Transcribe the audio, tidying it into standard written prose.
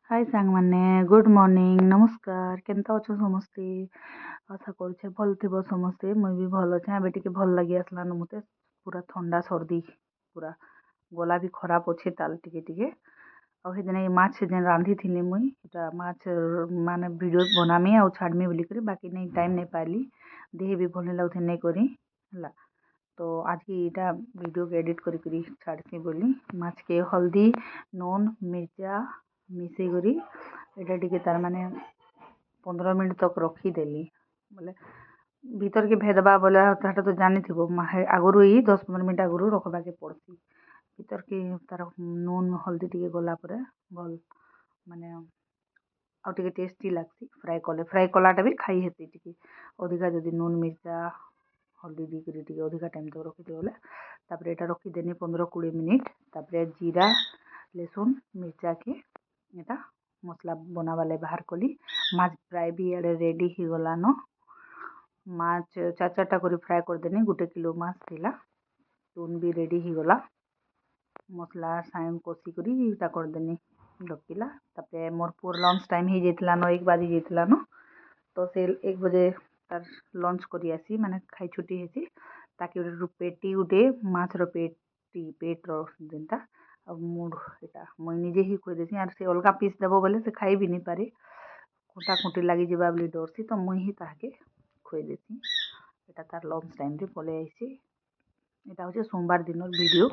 हाय सांग मैंने good morning नमस्कार केनता अच्छो समस्ते आशा करुचे भल थी समस्ते मुई भी भल अच्छे एबे टिके भल लगी आसलान मते पूरा ठंडा सर्दी पूरा गला भी खराब अच्छे ताल टिके टिके आ हेदिन माछ जेन रांधी थी मुई एटा माछ माने वीडियो बनामी आ छाड़मी बोली करी बाकी नहीं टाइम नहीं पाइली देह भी भल नहीं लगुथे नहीं करी हला तो आज की इटा वीडियो के एडिट करी छाड़सी बोली माछ के हल्दी नून मिर्चा मिसई करी एटा टिके तार माने 15 मिनट तक रखीदेली बोले भीतर के भेदबा बोले ताटा तो जानी थी आगुरी ही 10-15 मिनट आगुरी रखबा के पड़सी भीतर के तार नून हल्दी टिके गला परे भल माने आउ टिके टेस्टी लागसी फ्राए कलाटा भी खाई हेती टिके अधिका जदि नून मिर्चा हल्दी दी टिके अधिका टाइम तक रखीदे बोले तापर एटा रखीदेनी 15-20 मिनिट तापर जीरा लहसुन मिर्चा के एटा मसला बनावाले बाहर कली माछ फ्राए भी इे रेडी ही गलान माछ 4-4टा कर फ्राए करदेनी 1 किलो माछ थिला तुन भी रेडी ही गला मसला साइन कषी करी करदेनी ढकिला तापर मोर पुर लंच टाइम ही जाइतिलान 1 बाजी जाइतिलान तो से 1 बजे तार लंच करी आसी माने खाई छुट्टी हेसी ताकि पेटी गुटे माछ रो पेट रो जेनटा अब मुड एटा मुई निजे ही खोई देसी आर से अलगा पीस देबो बोले से खाई भी नहीं पारे खुंटा खुंटी लगी जीवा बोली डरसी तो मुई ही ताके खोई देसी एटा तार लंच टाइम रे पले आइसी एटा होचे सोमवार दिन वीडियो।